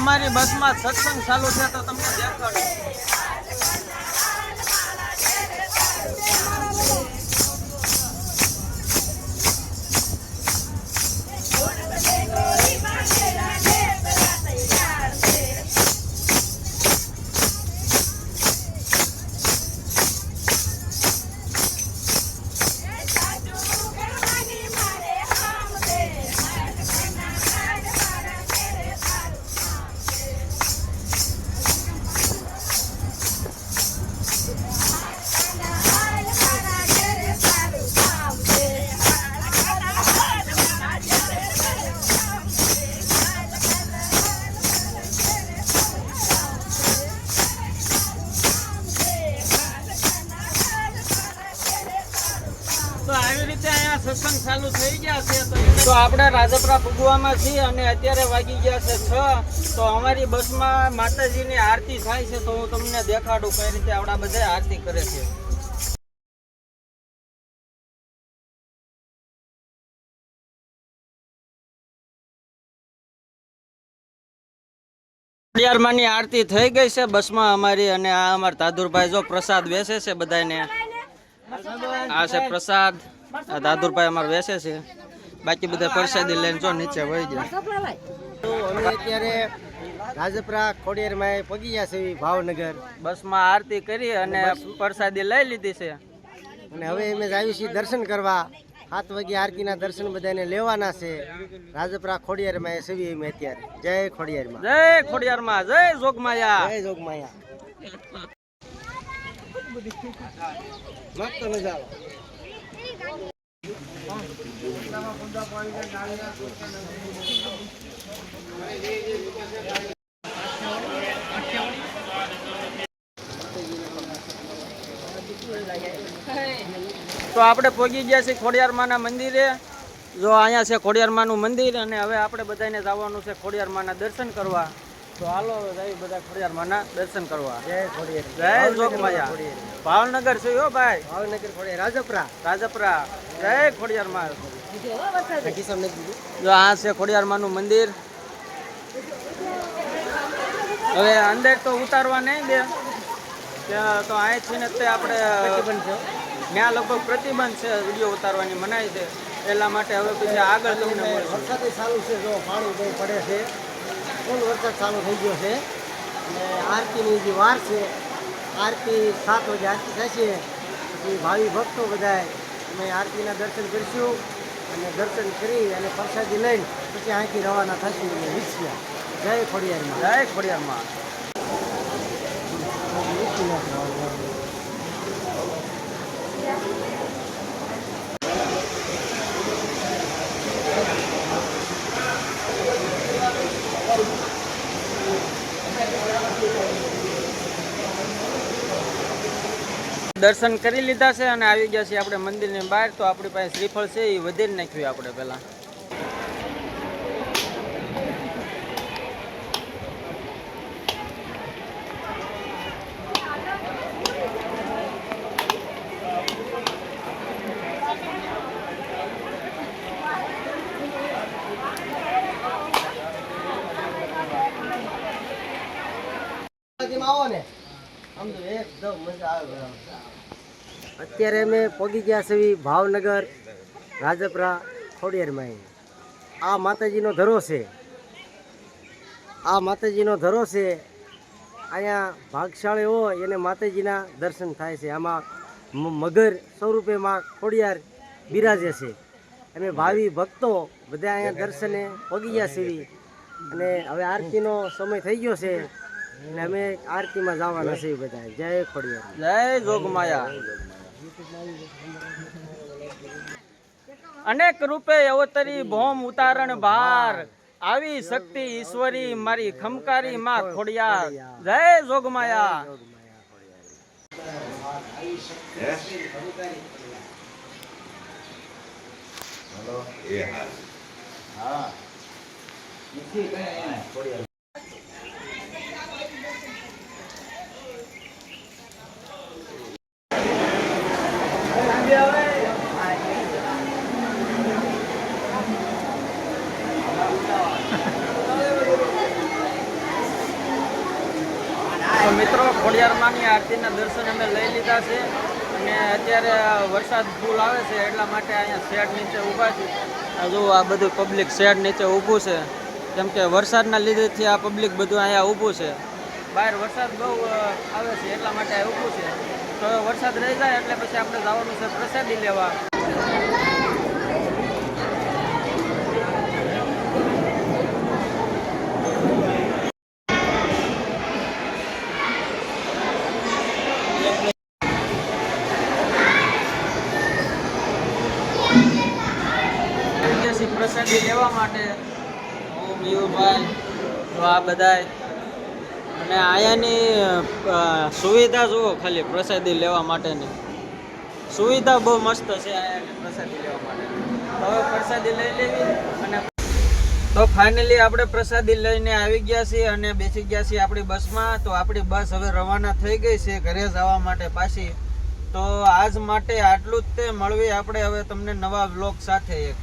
અમારી બસમાં સત્સંગ ચાલુ છે તો તમને દેખાડું. તો આવી રીતે અહીંયા સત્સંગ ચાલુ થઈ ગયા છે. તો આપણે રાજપરા પૂગવામાં છીએ અને અત્યારે વાગી ગયા છે 6. તો અમારી બસમાં માતાજીની આરતી થાય છે તો હું તમને દેખાડું કઈ રીતે આપણા બધા આરતી કરે છે. ખોડિયારમાંની આરતી થઈ ગઈ છે બસમાં અમારી, અને આ અમારા દાદુરભાઈ જો પ્રસાદ વેચે છે બધાને. આ છે પ્રસાદ, આ દાદુરભાઈ અમારે વેચે છે. બાકી બધા પ્રસાદી લઈને જો નીચે વહી ગયા. તો અમે અત્યારે રાજપરા ખોડિયારમાં પગી ગયા છે ભાવનગર. બસમાં આરતી કરી અને પ્રસાદી લઈ લીધી છે અને હવે અમે આવ્યું છીએ દર્શન કરવા. 7 વાગે આરતીના દર્શન બધાને લેવાના છે. રાજપરા ખોડિયારમાં સેવી અમે અત્યારે. જય ખોડિયારમાં, જય ખોડિયારમાં, જય જોગમાયા, જય જોગમાયા. મસ્ત નજારો. તો આપણે પહોંચી ગયા છીએ ખોડિયારમાંના મંદિરે. જો અહીંયા છે ખોડિયારમાંનું મંદિર અને હવે આપણે બધાને જવાનું છે ખોડિયારમાંના દર્શન કરવા. તો હાલો જઈ બધા ખોડિયારમાંના દર્શન કરવા. જય ખોડિયાર, જય જોગમાયા. ભાવનગર છે હો ભાઈ, ભાવનગર ખોડિયાર, રાજપરા, રાજપરા. જય ખોડિયારમાં. કિશન ને કીધું. જો આ છે ખોડિયારમાંનું મંદિર. હવે અંદર તો ઉતારવા નહીં દે ત્યાં, તો અહીંથી ને તે આપણે ત્યાં લગભગ પ્રતિબંધ છે વિડીયો ઉતારવાની મનાઈ છે. એટલા માટે હવે પછી આગળ તમને વરસાદ ચાલુ છે. જો પાણી બહુ પડે છે, ફૂલ વરસાદ ચાલુ થઈ ગયો છે. અને આરતીની જે વાર છે, આરતી 7 વાગે આરતી થશે. પછી ભાવિ ભક્તો બધા અમે આરતીના દર્શન કરીશું અને દર્શન કરી અને પ્રસાદી લઈને પછી અહીંથી રવાના થશું અને વિછ્યા. જય ખોડિયારમાં, જય ખોડિયારમાં. દર્શન કરી લીધા છે અને આવી ગયા છીએ આપણે મંદિરની બહાર. તો આપણી પાસે શ્રીફળ છે એ વધેરી નાખ્યું આપણે પહેલા. આવો ને, આમ તો એકદમ મજા આવે. અત્યારે અમે પગી ગયા છીએ ભાવનગર રાજપરા ખોડિયારમાં. આ માતાજીનો ધરો છે, આ માતાજીનો ધરો છે. અહીંયા ભાગશાળી હોય એને માતાજીના દર્શન થાય છે. આમાં મગર સ્વરૂપે માં ખોડિયાર બિરાજે છે. અમે ભાવિ ભક્તો બધા અહીંયા દર્શને પગી ગયા છીએ. અને હવે આરતીનો સમય થઈ ગયો છે એટલે અમે આરતીમાં જવાના છીએ બધા. જય ખોડિયાર, જય જોગમાયા. અનેક રૂપે અવતરી ભોમ ઉતારણ ભાર, આવી શક્તિ ઈશ્વરી મારી ખમકારી માં ખોડિયાર. જય જોગમાયા. આરતીના દર્શન અમે લઈ લીધા છે અને અત્યારે વરસાદ ફૂલ આવે છે એટલા માટે અહીંયા શેડ નીચે ઊભા છે. આ જો આ બધું પબ્લિક શેડ નીચે ઊભું છે કેમ કે વરસાદના લીધેથી આ પબ્લિક બધું અહીંયા ઊભું છે. બહાર વરસાદ બહુ આવે છે એટલા માટે આ ઊભું છે. તો હવે વરસાદ રહી જાય એટલે પછી આપણે જવાનું છે પ્રસાદી લેવા. પ્રસાદી લેવા માટે હું મયુરભાઈ તો આ બધાય અને અહીંયાની સુવિધા જુઓ ખાલી પ્રસાદી લેવા માટેની સુવિધા બહુ મસ્ત છે અહીંયાની પ્રસાદી લેવા માટે. તો હવે પ્રસાદી લઈ લેવી અને તો ફાઇનલી આપણે પ્રસાદી લઈને આવી ગયા છીએ અને બેસી ગયા છીએ આપણી બસમાં. તો આપણી બસ હવે રવાના થઈ ગઈ છે ઘરે જવા માટે પાછી. તો આજ માટે આટલું જ તે. મળવી આપણે હવે તમને નવા વ્લોગ સાથે એક.